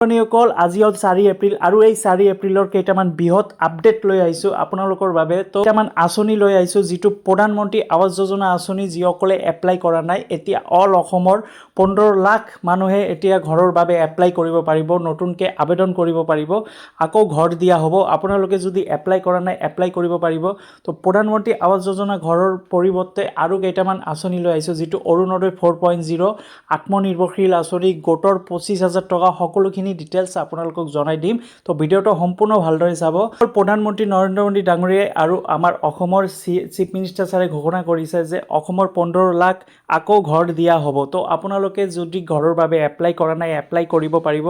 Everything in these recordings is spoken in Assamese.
কল আজি হ'ল 4 এপ্ৰিল আৰু এই 4 এপ্ৰিলৰ কেইটামান বৃহৎ আপডেট লৈ আহিছোঁ আপোনালোকৰ বাবে। তো কেইটামান আঁচনি লৈ আহিছোঁ, যিটো প্ৰধানমন্ত্ৰী আৱাস যোজনা আঁচনি যিসকলে এপ্লাই কৰা নাই, এতিয়া অল অসমৰ 15 লাখ মানুহে এতিয়া ঘৰৰ বাবে এপ্লাই কৰিব পাৰিব, নতুনকৈ আবেদন কৰিব পাৰিব, আকৌ ঘৰ দিয়া হ'ব। আপোনালোকে যদি এপ্লাই কৰা নাই এপ্লাই কৰিব পাৰিব। তো প্ৰধানমন্ত্ৰী আৱাস যোজনা ঘৰৰ পৰিৱৰ্তে আৰু কেইটামান আঁচনি লৈ আহিছোঁ, যিটো অৰুণোদয় 4.0, আত্মনিৰ্ভৰশীল আঁচনি, গোটৰ 25,000 টকা, সকলোখিনি ডিটেইলছ আপোনালোকক জনাই দিম। তো ভিডিঅ'টো সম্পূৰ্ণ ভালদৰে চাব। প্ৰধানমন্ত্ৰী নৰেন্দ্ৰ মোদী ডাঙৰীয়াই আৰু আমাৰ অসমৰ চিফ মিনিষ্টাৰ ছাৰে ঘোষণা কৰিছে যে অসমৰ 15 লাখ আকৌ ঘৰ দিয়া হ'ব। তো আপোনালোকে যদি ঘৰৰ বাবে এপ্লাই কৰা নাই এপ্লাই কৰিব পাৰিব।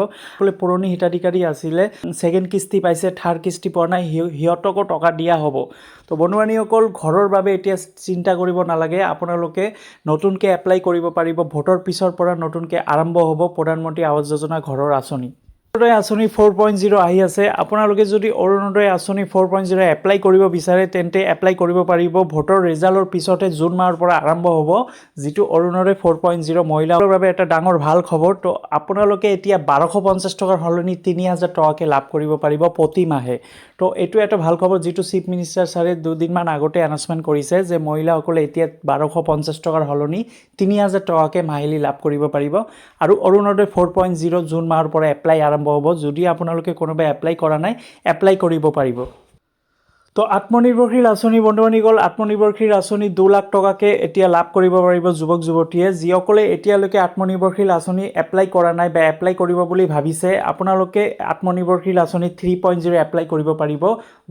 পুৰণি হিতাধিকাৰী আছিলে, ছেকেণ্ড কিস্তি পাইছে, থাৰ্ড কিস্তি পোৱা নাই, সিহঁতকো টকা দিয়া হ'ব। তো বন্ধুবান্ধৱীসকল, ঘৰৰ বাবে এতিয়া চিন্তা কৰিব নালাগে, আপোনালোকে নতুনকৈ এপ্লাই কৰিব পাৰিব। ভোটৰ পিছৰ পৰা নতুনকৈ আৰম্ভ হ'ব প্ৰধানমন্ত্ৰী আৱাস যোজনা ঘৰৰ আঁচনি। অৰুণোদয় আঁচনি 4.0 আহি আছে। আপোনালোকে যদি অৰুণোদয় আঁচনি 4.0 এপ্লাই কৰিব বিচাৰে তেন্তে এপ্লাই কৰিব পাৰিব। ভোটৰ ৰিজাল্টৰ পিছতে জুন মাহৰ পৰা আৰম্ভ হ'ব যিটো অৰুণোদয় 4.0 মহিলাৰ বাবে এটা ডাঙৰ ভাল খবৰ। তো আপোনালোকে এতিয়া 1250 টকাৰ সলনি 3000 টকাকৈ লাভ কৰিব পাৰিব প্ৰতি মাহে। তো এইটো এটা ভাল খবৰ, যিটো চিফ মিনিষ্টাৰ ছাৰে দুদিনমান আগতে এনাউন্সমেণ্ট কৰিছে যে মহিলাসকলে এতিয়া 1250 টকাৰ সলনি 3000 টকাকৈ মাহিলী লাভ কৰিব পাৰিব। আৰু অৰুণোদয় 4.0 জুন মাহৰ পৰা এপ্লাই আৰম্ভ হ'ব। যদি আপোনালোকে কোনোবাই এপ্লাই কৰা নাই এপ্লাই কৰিব পাৰিব। তো আত্মনিৰ্ভৰশীল আঁচনি বন্ধুবান্ধৱীসকল, আত্মনিৰ্ভৰশীল আঁচনি 2 লাখ টকাকৈ এতিয়া লাভ কৰিব পাৰিব যুৱক যুৱতীয়ে। যিসকলে এতিয়ালৈকে আত্মনিৰ্ভৰশীল আঁচনি এপ্লাই কৰা নাই বা এপ্লাই কৰিব বুলি ভাবিছে, আপোনালোকে আত্মনিৰ্ভৰশীল আঁচনি 3.0 এপ্লাই কৰিব পাৰিব।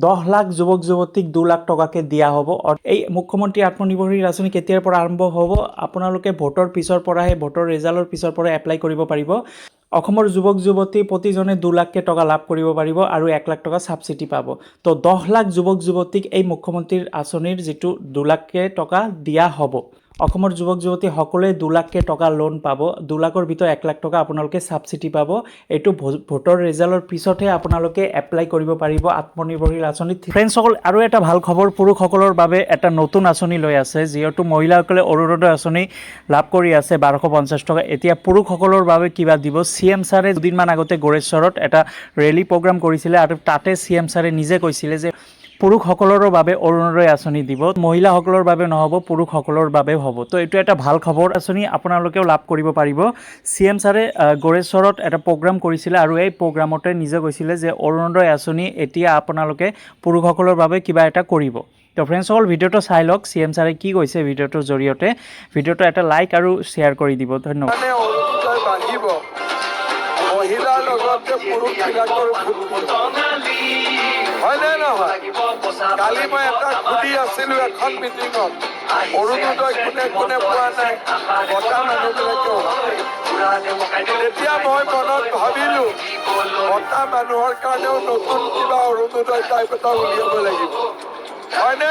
10 লাখ যুৱক যুৱতীক 2 লাখ টকাকৈ দিয়া হ'ব। এই মুখ্যমন্ত্ৰী আত্মনিৰ্ভৰশীল আঁচনি কেতিয়াৰ পৰা আৰম্ভ হ'ব? আপোনালোকে ভোটৰ পিছৰ পৰাহে, ভোটৰ ৰিজাল্টৰ পিছৰ পৰাই এপ্লাই কৰিব পাৰিব। অসমৰ যুৱক যুৱতী প্ৰতিজনে 2 লাখকৈ টকা লাভ কৰিব পাৰিব আৰু 1 লাখ টকা ছাবচিডি পাব। তো 10 লাখ যুৱক যুৱতীক এই মুখ্যমন্ত্ৰীৰ আঁচনিৰ যিটো 2 লাখকৈ টকা দিয়া হ'ব। অসমৰ যুৱক যুৱতী সকলোৱে 2 লাখকৈ টকা লোন পাব। 2 লাখৰ ভিতৰত 1 লাখ টকা আপোনালোকে ছাবচিডি পাব। এইটো ভোটৰ ৰিজাল্টৰ পিছতহে আপোনালোকে এপ্লাই কৰিব পাৰিব আত্মনিৰ্ভৰশীল আঁচনিত। ফ্ৰেণ্ডছসকল, আৰু এটা ভাল খবৰ, পুৰুষসকলৰ বাবে এটা নতুন আঁচনি লৈ আছে। যিহেতু মহিলাসকলে অৰুণোদয় আঁচনি লাভ কৰি আছে 1250 টকা, এতিয়া পুৰুষসকলৰ বাবে কিবা দিব। CM ছাৰে দুদিনমান আগতে গোৰেশ্বৰত এটা ৰেলী প্ৰগ্ৰাম কৰিছিলে আৰু তাতে CM ছাৰে নিজে কৈছিলে যে পুৰুষসকলৰ বাবে অৰুণোদয় আঁচনি দিব, মহিলাসকলৰ বাবে নহ'ব, পুৰুষসকলৰ বাবে হ'ব। তো এইটো এটা ভাল খবৰ, আঁচনি আপোনালোকেও লাভ কৰিব পাৰিব। CM ছাৰে গোৰেশ্বৰত এটা প্ৰগ্ৰাম কৰিছিলে আৰু এই প্ৰগ্ৰামতে নিজে কৈছিলে যে অৰুণোদয় আঁচনি এতিয়া আপোনালোকে পুৰুষসকলৰ বাবে কিবা এটা কৰিব। তো ফ্ৰেণ্ডছসকল, ভিডিঅ'টো চাই লওক CM ছাৰে কি কৈছে ভিডিঅ'টোৰ জৰিয়তে। ভিডিঅ'টো এটা লাইক আৰু শ্বেয়াৰ কৰি দিব। ধন্যবাদ। মহিলাৰ লগতে পুৰুষবিলাকৰ হয়নে নহয়? কালি মই এটা সুধি আছিলো এখন মিটিঙত, অৰুণোদয় কোনে কোনে পোৱা নাই, মতা মানুহবিলাকে। তেতিয়া মই মনত ভাবিলো মতা মানুহৰ কাৰণেও নতুন কিবা অৰুণোদয় টাইপ এটা উলিয়াব লাগিব, হয়নে?